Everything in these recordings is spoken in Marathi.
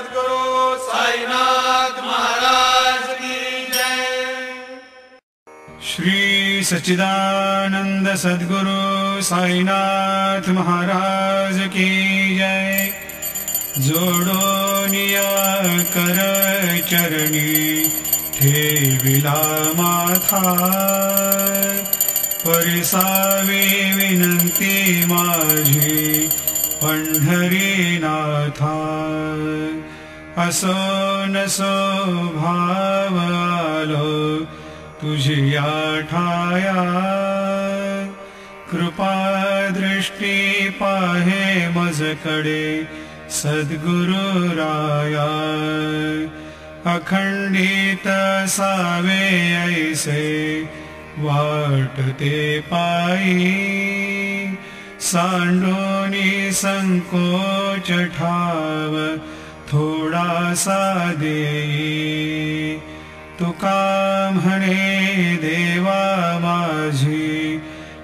सद्गुरु साईनाथ महाराज की जय। श्री सच्चिदानंद सद्गुरु साईनाथ महाराज की जय। जोडोनिया कर चरणी ठेविला माथा, परिसावी विनंती माझी पंढरीनाथा। असो नसो भाव आलो तुझिया ठाया, कृपा दृष्टी पाहे मजकडे सद्गुरु राया। अखंडित सावे ऐसे वाटते पायी, सांडोनी संकोच ठाव थोडासा देई। तुका म्हणे देवा माझी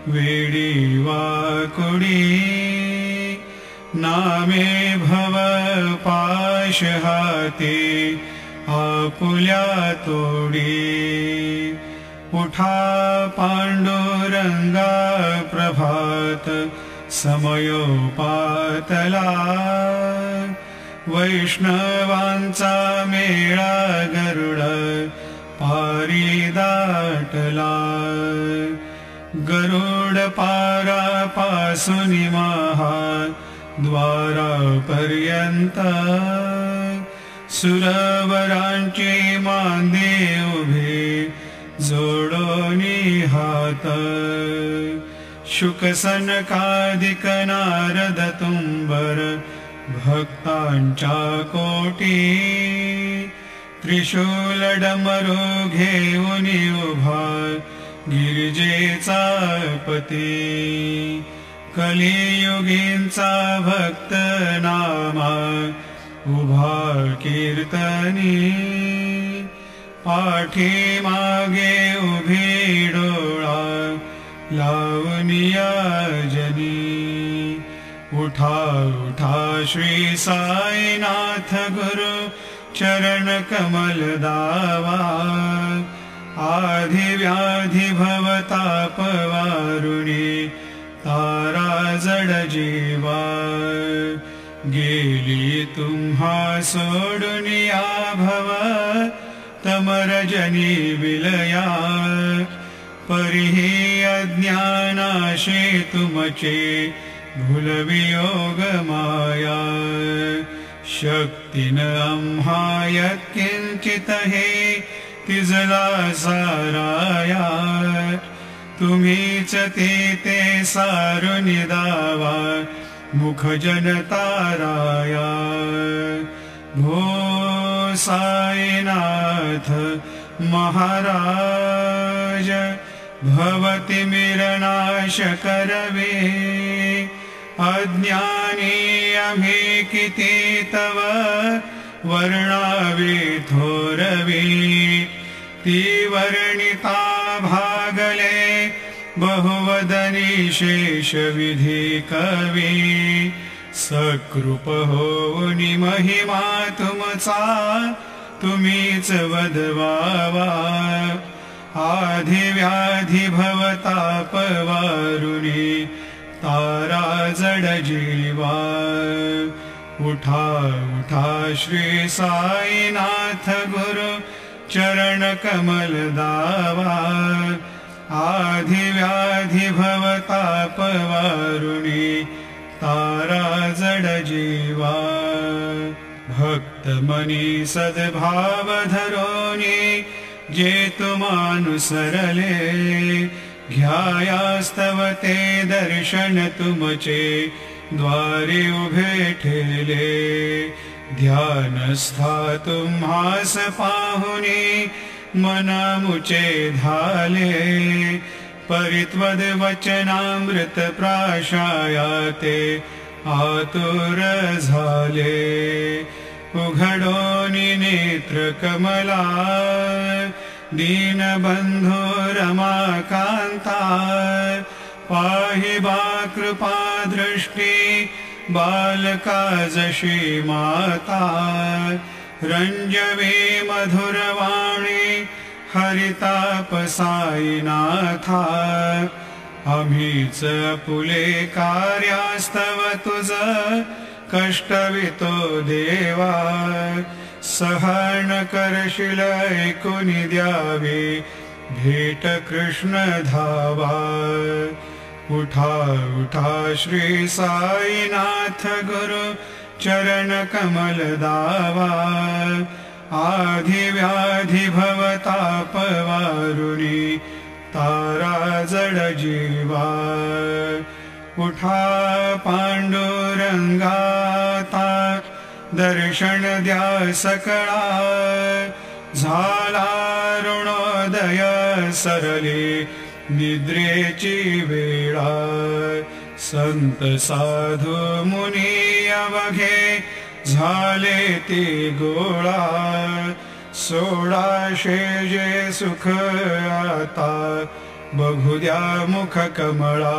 वेडी वाकुडी, नामे भव पाश हाती आपुल्या तोडी। उठा पांडुरंगा प्रभात समयोपातला, वैष्णवांचा मेळा गरुड पारी दाटला। गरुड पारापासून महा द्वारापर्यंत, सुरवरांचे मांदे उभे जोडोनी हात। शुक सनकादिक नारद तुंबर भक्तांच्या कोटी, त्रिशूल डमरू घेऊन उभा गिरिजेचा पती। कलियुगींचा भक्त नामा उभा कीर्तनी, पाठी मागे उभी डोळा लावनिया जनी। उठा उठा श्री साईनाथ गुरु चरण कमल दावा, आधी व्याधी भवताप वारुणी तारा जड जीवा। गेली तुम्हा सोडुनिया भव तमरजनी विलया, परिही अज्ञानाशे तुमचे भूलवियोग माया। शक्तीन आम्हा यत्किंचित हे तिजला साराया, तुम्हीच ते सारुन दावा मुख जनताराया। भो साईनाथ महाराज, भवति मिरनाश करवे। अज्ञानी आम्ही किती तव वर्णावे थोरवे, ती वर्णिता भागले बहुवदनी शेष विधी कवी। सकृप होनी महिमा तुमचा तुम्हीच वदवावा, आधी व्याधी भवताप वारुणी तारा जड जीवा। उठा उठा श्री साईनाथ गुरु चरण कमल दावा, आधी व्याधी भवताप वारुणी तारा जड जीवा। भक्त मनी सद्भाव धरोनी जे तुमानुसरले, घ्यायास्तव ते दर्शन तुमचे द्वारे उभे ठेले। ध्यानस्था तुम्हास पाहुनी मना मुचे धाले, परित्वद वचनामृत प्राशायाते आतुर झाले। उघडोनी नेत्र कमला दीनबंधो रमाकांता, पाहि बा कृपा दृष्टी बालका जशी माता रंजवे मधुरवाणी हरिताप साईनाथा आम्हीच पुले कार्यास्तव तुझ कष्टवितो देवा सहन करशील ऐकुनी द्यावे भेट कृष्ण धावा उठा उठा श्री साईनाथ गुरु चरण कमल दावा आधी व्याधी भवताप वारुणी तारा जड जीवा उठा पांडुरंगाता दर्शन द्या सकळा झाला ऋणोदय सरले निद्रेची वेळा संत साधू मुनी अवघे झाले ती गोळा सोडाशे जे सुख आता बघू द्या मुख कमळा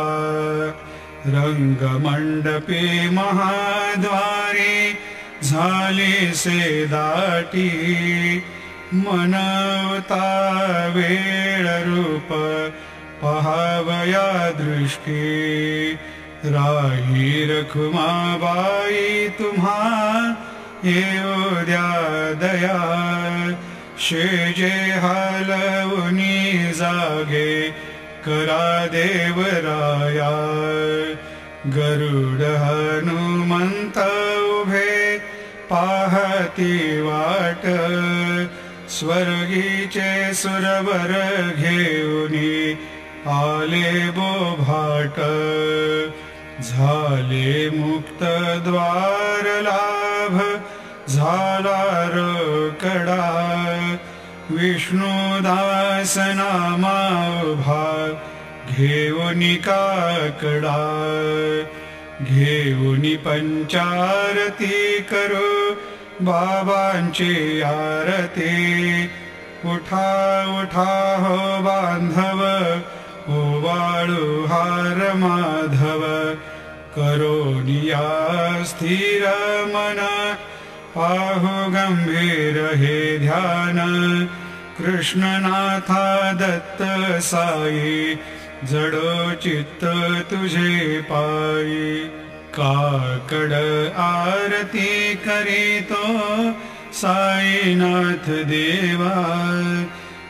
रंगमंडपी महाद्वारी झाली से दाटी मनवता वेळ रूप पहावया दृष्टी राही रखुमाबाई तुम्हा येऊ द्या दया शेजे हालवुनी जागे करा देवराया गरुड हनुमंत उभे पाहती वाट स्वर्गीचे सुरवर घेऊनी आले बोभाट झाले मुक्त द्वार लाभ झाला रोकडा विष्णुदास नामा उभा घेऊनी काकडा घेऊनी पंचारती करू बाबांची आरती उठा उठा हो बांधव ओवाळू हार माधव करोनिया स्थिर मन पाहु गंभीर हे ध्यान कृष्णनाथा दत्त साई जडो चित्त तुझे पायी काकड आरती करीतो साईनाथ देवा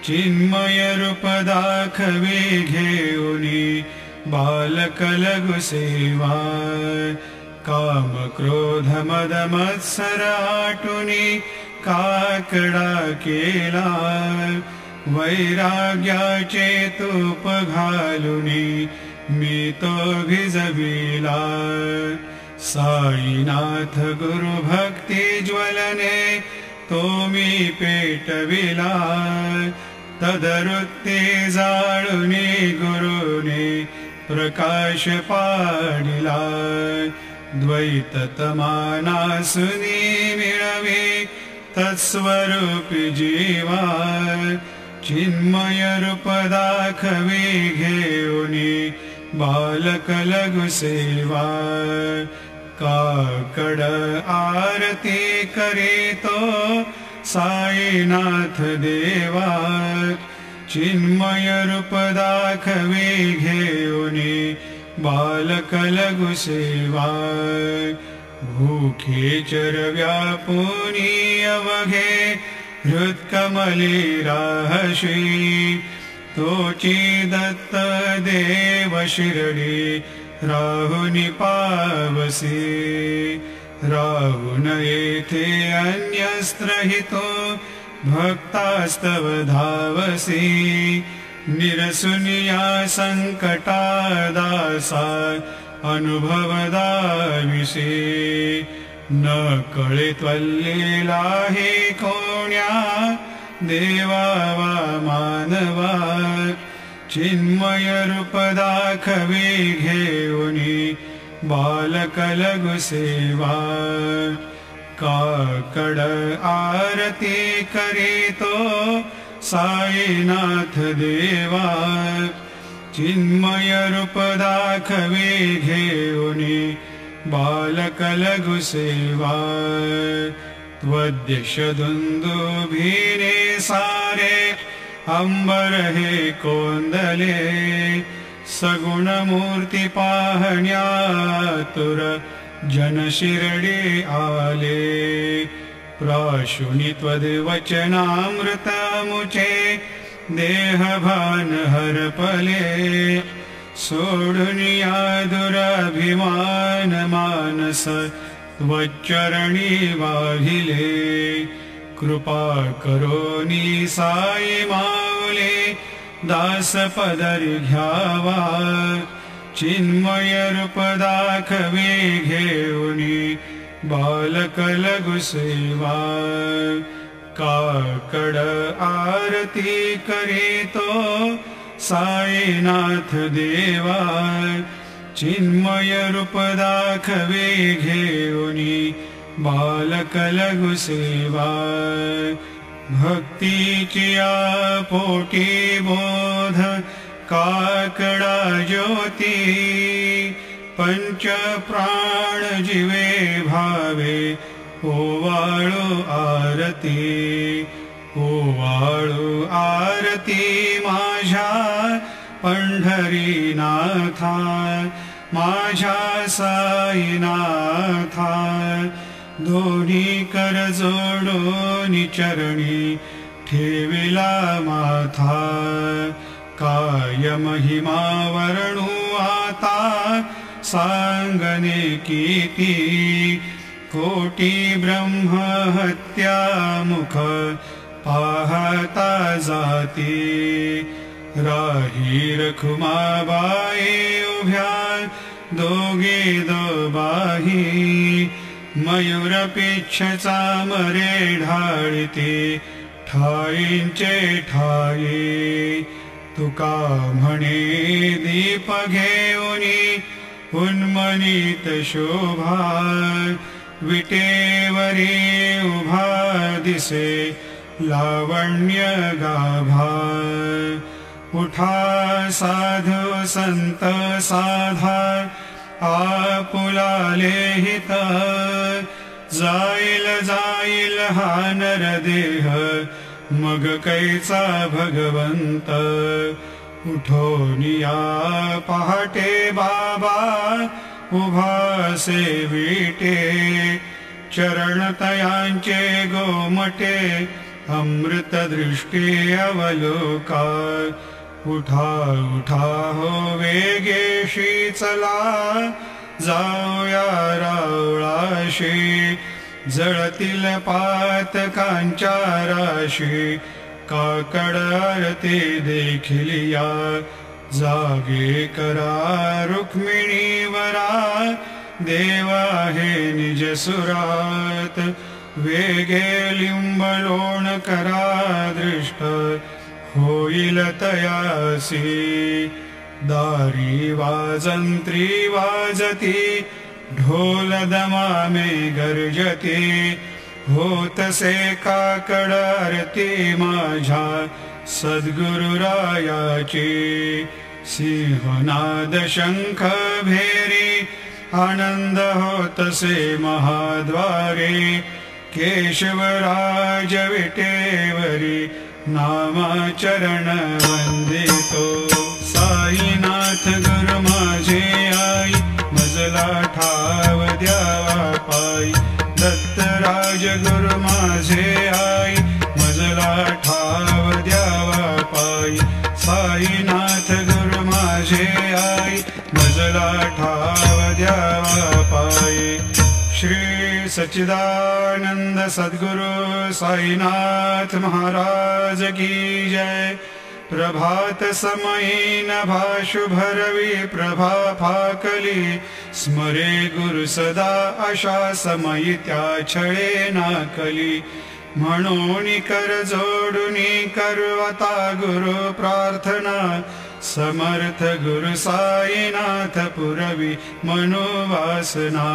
चिन्मय रूप दाखवे घेऊनी बालक लघु सेवा काम क्रोध मद मत्सर आटुनी काकडा केला वैराग्याचे तूप घालुनी मी तो भिजविला साईनाथ गुरु भक्ती ज्वलने तो मी पेटविला तदरुत्ते जाळुनी गुरुने प्रकाश पाडिला द्वैत तमानासुनी मिळवे तत्स्वरूपी जीवा चिन्मय रूप दाखवे घेऊनी बालक लघु सेवा काकड आरती करीतो साईनाथ देवा चिन्मय रूप दाखवे घेऊनी बालक लघु सेवा भूखे चरव्या पुनी अवघे हृत्कमली राहशी तोची दत्त देव शिरडी राहुनी पावसी राहुन येथे अन्यस्त्रहितो भक्तास्तव धावसी निरसुनिया संकटा दासा अनुभव दाविसे न कळे त्वल्लेला हे कोण्या देवा वा मानवा चिन्मय रूप दाखवे घेऊनी बालक लघु सेवा काकड आरती करीतो साईनाथ देवा चिन्मय रूप दाखवे घेऊनी बालकलघु सेवा त्वद्यश दुन्दुभिने सारे अंबर हे कोंदले सगुणमूर्ती पाहण्यातुर जनशिरडे आले प्राशुनी त्वद्वचनामृतमुचे देहभान हरपले सोडुनिया दुराभिमान मानस त्वच्चरणी वाहिले कृपा करोनी साई माऊले दास पदरी घ्यावा चिन्मय रूप दाखवे घेऊनी बालकलघु सेवा काकड आरती करीतो साईनाथ देवा चिन्मय रूप दाखवे घेऊनी बालकलघु सेवा भक्तीची पोटी बोध काकडा ज्योती पंच प्राण जीवे भावे ओवाळू आरती ओवाळू आरती माझ्या पंढरीनाथा माझ्या साईनाथा दोन्ही कर जोडून चरणी ठेविला माथा काय महिमा वर्णू आता सांगणे किती कोटी ब्रह्म हत्या मुख पाहता जाती राही रखुमाबाई उभ्या दोघे दोबाही मयूर पिच्छचा मरे ढाळीते ठाईंचे ठाई तुका म्हणे दीप घेऊनी उन्मनीत शोभा विटेवरी उभा दिसे लावण्य गाभा उठा साधु संत साधा आपुलाले हित जाईल जाईल हा नरदेह मग कैचा भगवंत उठोनिया पहाटे बाबा उभा सेविटे चरणतयांचे गोमटे अमृत दृष्टी अवलोका उठा उठा हो वेगेशी चला जाऊया रावळाशी जळतील पातकांच्या राशी काकड आरती देखिलिया जागे करा रुक्मिणीवरा देवा हे निज सुरात वेगे लिंबलोण करा दृष्ट होईल तयासी दारी वाजंत्री वाजती ढोल दमामे गर्जती होतसे काकड आरती माझ्या सद्गुरुरायाची सिंहनाद शंख भेरी आनंद होतसे महाद्वारे केशवराज विटेवरी नामाचरण वंदितो साईनाथ गुरु माझे आई मजला ठाव द्यावा पाई दत्तराज गुरु माझे आई मजला ठाव द्यावा पाई साईनाथ गुरु माझे आई मजला ठाव द्यावा पाई श्री सच्चिदानंद सद्गुरु साईनाथ महाराज की जय प्रभात समयी नभा शुभरवी प्रभा फाकली स्मरे गुरु सदा अशा समयी त्या छळे नाकली म्हणून कर जोडुनी करवता गुरु प्रार्थना समर्थ गुरु साईनाथ पुरवी मनोवासना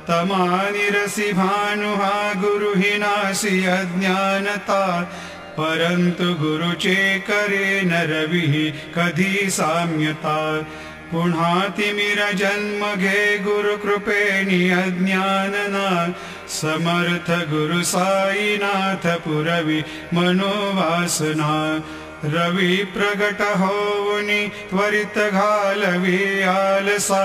तमानिरसी भानुहा गुरु हि नासी अज्ञानता परंतु गुरुचे करे नरवी कधी साम्यता पुन्हा तिमिर जन्म घे गुरु कृपेनी अज्ञानना समर्थ गुरु साईनाथ पुरवी मनोवासना रवी प्रगट होवनी त्वरित घालवी आलसा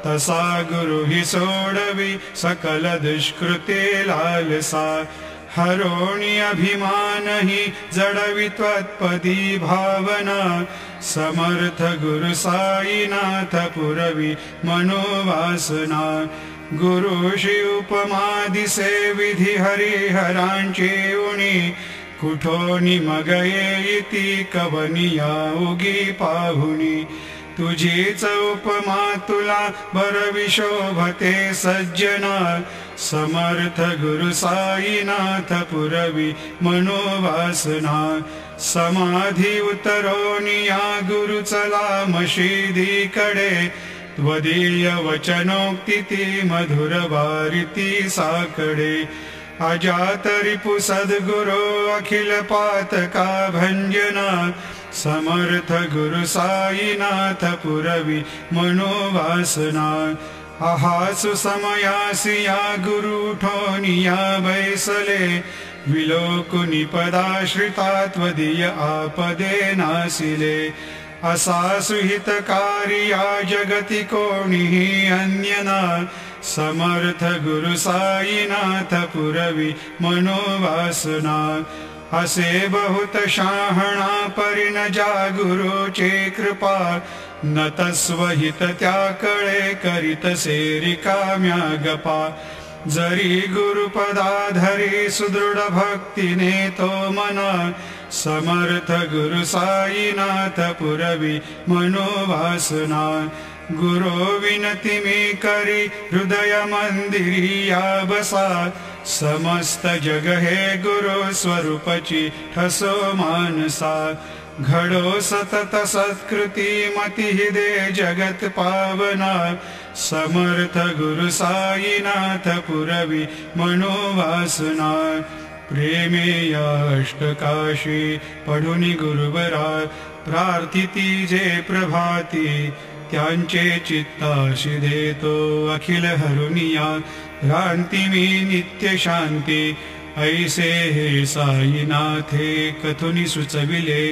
तसा गुरु ही सोडवी सकल दुष्कृते लालसा हरोणी अभिमान ही जडवी त्वत्पदी भावना समर्थ गुरु साईनाथ पुरवी मनोवासना गुरुशी उपमा दिसे विधी हरिहरांची उणी कुठोनी मगये इति कवनिया उगी पाहुनी तुझीच उपमा तुला बरवी शोभते सज्जना समर्थ गुरु साईनाथ पुरवी मनोवासना समाधी उतरोनिया गुरु चला मशिदीकडे त्वदीय वचनोक्ती ती मधुर वारिती साकडे अजात रिपु सद्गुरो अखिल पातका भंजना समर्थ गुरु साईनाथ पुरवी मनोवासना आहासु समयासिया गुरु ठोनिया बैसले विलोकुनि पदाश्रिता त्वदीय आपदे नासिले असा सुहितकारिया जगति कोणिहि अन्यना समर्थ गुरु साईनाथ पुरवी मनोवासना असे बहुत शाहणा परिन जा गुरुचे कृपा न तस्वहित त्या कळे करीतसे रिकाम्या गपा जरी गुरुपदाधरी सुदृढ भक्तीने तो मना समर्थ गुरु साईनाथ पुरवी मनोवासना गुरो विनती मी करी हृदय मंदिरिया बसा समस्त जग हे गुरु स्वरूपची ठसो मानसा घडो सतत सत्कृती मती दे जगत पावना समर्थ गुरु साईनाथ पुरवी मनोवासना प्रेमे अष्टकाशी पढुनी गुरुवरा प्रार्थिती जे प्रभाती त्यांचे चित्ताशी देतो अखिल हरुनिया भ्रांती मी नित्य शांती ऐसे हे साईनाथे कथुनी सुचविले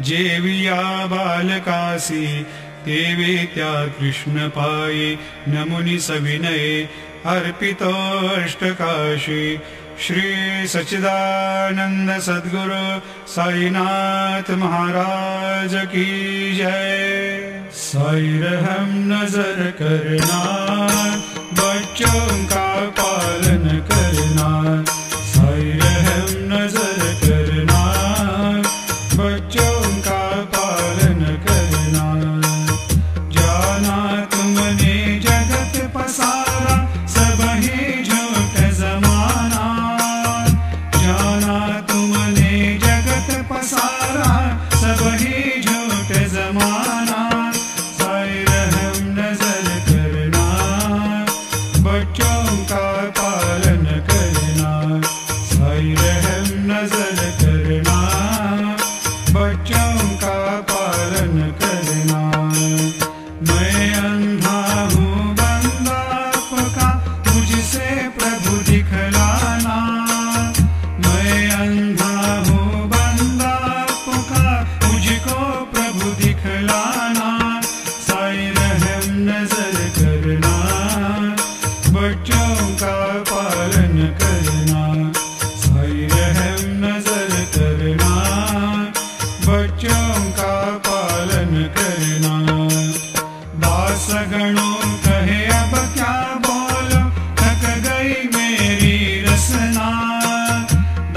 जेविया बालकासी तेवे त्या कृष्ण पायी नमुनी सविनये अर्पितो अष्टकाशी श्री सच्चिदानंद सद्गुरु साईनाथ महाराज की जय। साई रहम नजर करना बच्चों का पालन करना साई रहम नजर करना बच्चों का पालन करना जाना तुमने जगत पसारा सब ही झूठ जमाना जाना तुमने जगत पसारा सब ही झूठ जमाना साई रहम नजर करना बच्चों का पालन करना साई रहम नजर करना बच्चों का पालन करना मैं अंधा हूँ बंदा आपका मुझसे प्रभु दिखलाना मैं अंधा हूँ बंदा आपका मुझको प्रभु दिखलाना साई रहम नजर करना बच्चों का पालन करना साई रहम नजर करना बच्चों का पालन करना दास गणों कहे अब क्या बोलो थक गई मेरी रसना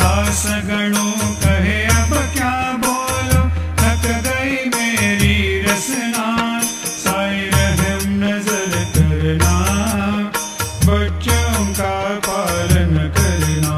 दास गणों कहे अब क्या बोलो थक गई मेरी रसना साई रहम नजर करना बच्चों का पालन करना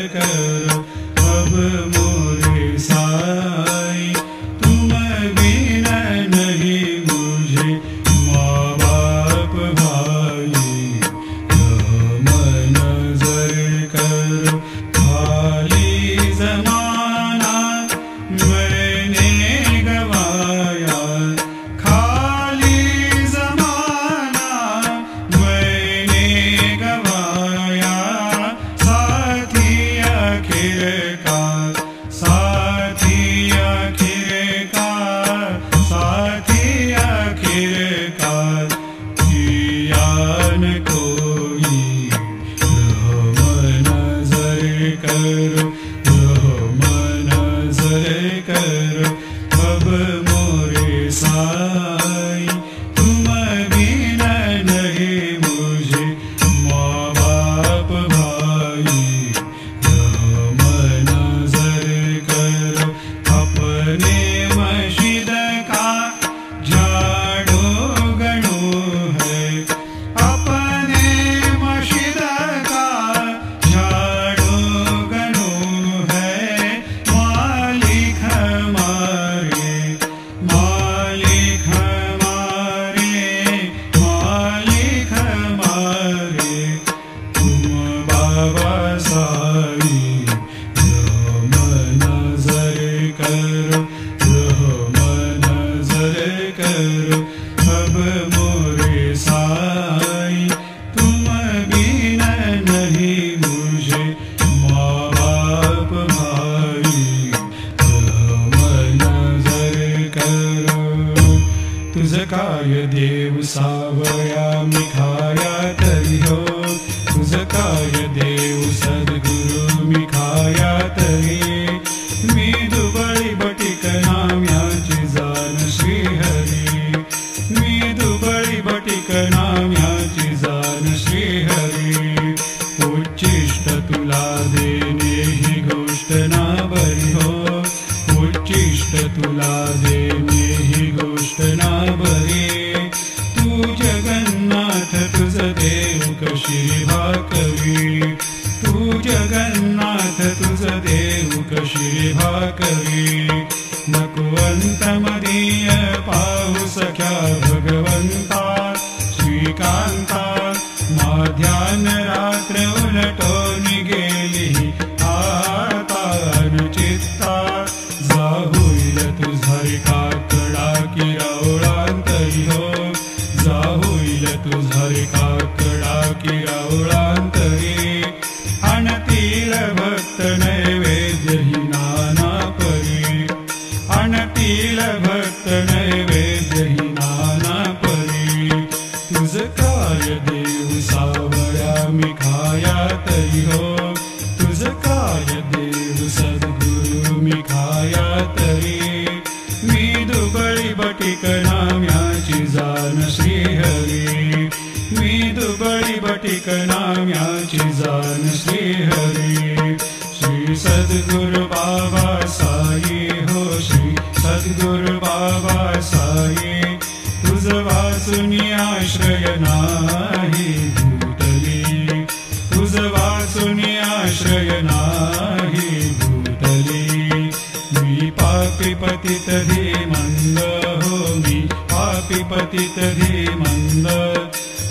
करो अब मोरे साई। तुम बिना नहीं मुझे माँ बाप भाई, रहम नजर करो खाली जमाना मैंने गवाया, खाली जमाना मैंने गवाया। साथी आखिरकार, साथी आखिरकार, साथी आखिरकार किया न कोई। रहम नजर करो, रहम नजर करो अब मोरे साई। तुम बिना नहीं मुझे माँ बाप भाई, रहम नजर करो। अपने मस्जिद का झाड़ू गणू है, अपने मस्जिद का झाड़ू गणू है। मालिक हमारे, मालिक हमारे, मालिक हमारे तुम बाबा साई। रहम नजर करो, रहम नजर करो अब मोरे साई। तुम बिना नहीं मुझे माँ बाप भाई, रहम नजर करो। तुझ काय देव सावया मी खाया तरी हो, तुझ काय देव सद्गुरु मी खाया तरी। मी दुबळी बटीक नाम्याची जाण श्रीहरी, मी दुबळी बटीक नाम्याची जाण श्रीहरी। उच्चिष्ट तुला देणे ही गोष्ट ना बरी हो, उच्चिष्ट तुला देणे ही गोष्ट ना बरी। तू जगन्नाथ तुझ देव कशी भाकरी, तू जगन्नाथ तुझ देव कशी भाकरी। नको अंतमदीय पाहू सख्या भगवंता श्रीकांता। माध्यान रात्र उलटून गेली आता न चित्ता। जा होईल तुझा काकडा की रावळांतरी हो, जा होईल तुझा काकडा की रावळांतरी। आणतील भक्त नैवेद्य ही नाना परी, आणतील भक्त नैवेद्य ही नाना परी। तुझ काय देव सावळ्या मी खाया तरी हो, तुझ काय देव सद्गुरु मी खाया तरी। मी दुबळी बटीक नाम्याची जाण श्रीहरी, मी दुबळी बटीक नाम्याची जाण श्रीहरी। श्री सद्गुरु बाबा साई हो, श्री सद्गुरु बाबा साई। तुझ वाचून आश्रय नाही भूतली, तुझ वाचून आश्रय नाही भूतली। मी पापी पतित धीमंद हो, मी पापी पतित धीमंद।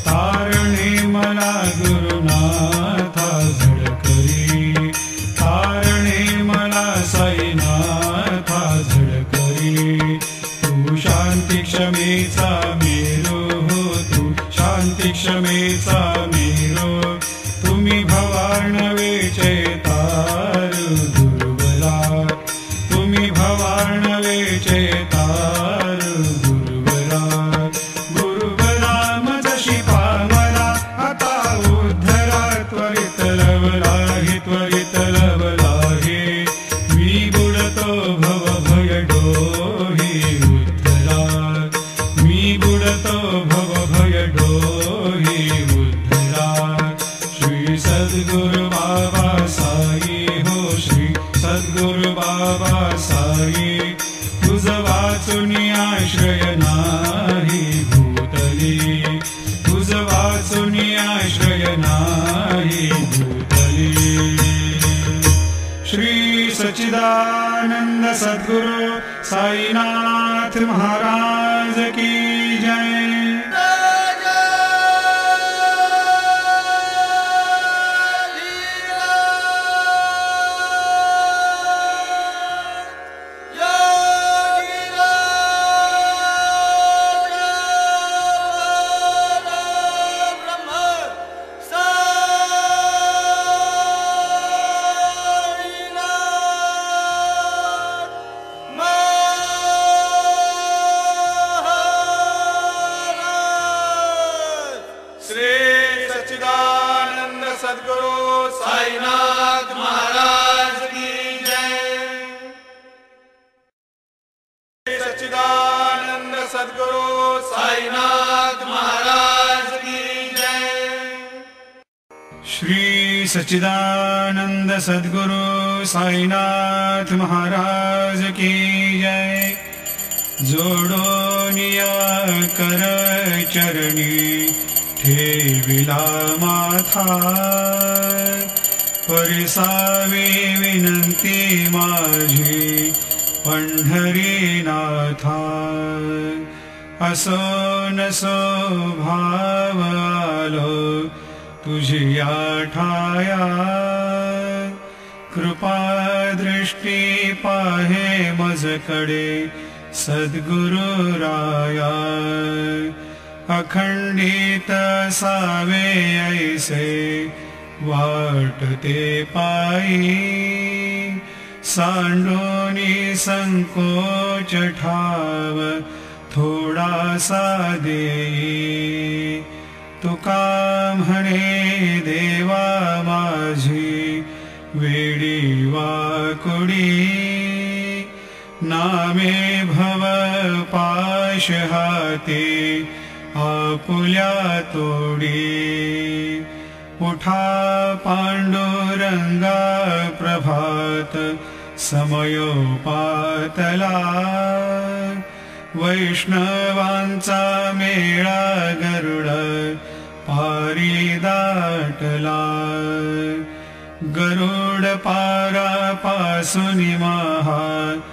तारणे मला गुरुनाथा झडकरी, तारणे मला साईनाथा झडकरी। तू शांती क्षमेचा मेरो हो, तू शांती क्षमेचा मेरो। तुम्ही भवार्णवेचे तार दुर्बला, तुम्ही भवार्णवेचे तार दुर्बला। गुरुबला मजशी पामला आता उद्धरा त्वरित लवला हि, त्वरित लवला हि। मी बुडतो भव भय डोही उद्धरा, मी बुडतो भव भय डोही उद्धरा। श्री सद्गुरु बाबा साई हो, श्री सद्गुरु बाबा साई। तुझ वाचून आश्रय नाही भूतली, तुझ वाचून आश्रय नाही भूतली। श्री सच्चिदानंद सद्गुरु साईनाथ महाराज की जय। सद्गुरु साईनाथ महाराज की जय। सच्चिदानंद सद्गुरु साईनाथ महाराज की जय। श्री सच्चिदानंद सद्गुरु साईनाथ महाराज की जय। जोडोनिया कर चरणी ठेविला माथा, परिसावी विनंती माझी पंढरीनाथा। असो नसो भाव आलो तुझिया ठाया, कृपा दृष्टी पाहे मजकडे सद्गुरु राया। अखंडित सावे ऐसे वाटते पायी, सांडोनी संकोच ठाव थोडासा देई। तुका म्हणे देवा माझी वेडी वाकुडी, नामे भव पाश हाती आपुल्या तोडी। उठा पांडुरंगा प्रभात समयोपातला, वैष्णवांचा मेळा गरुड पारी दाटला। गरुड पारापासून महाद्वारापर्यंत,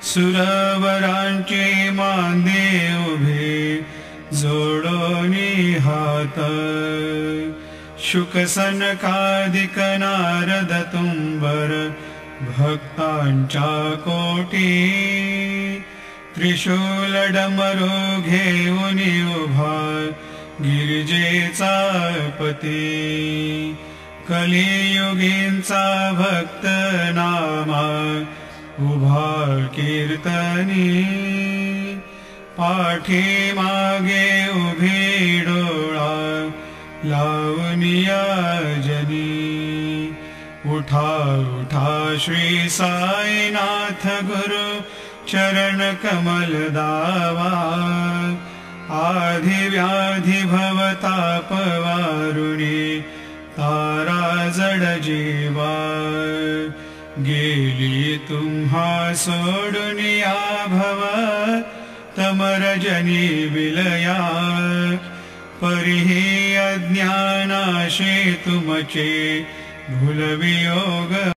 सुरवरांचे मांदे उभे जोडोनी हात। शुकसनकादिक नारद तुंबर भक्तांच्या कोटी, त्रिशूल डमरू घेऊन उभा गिरिजेचा पती। कलियुगींचा भक्त नामा उभा कीर्तनी, पाठी मागे उभी डोळा लावनिया जनी। उठा उठा श्री साईनाथ गुरु चरण कमल दावा, आधी व्याधी भवताप वारुणी तारा जड जीवा। गेली तुम्हा सोडुनिया भव तमरजनी विलया, परिही अज्ञानाशे तुमचे भूलवियोग।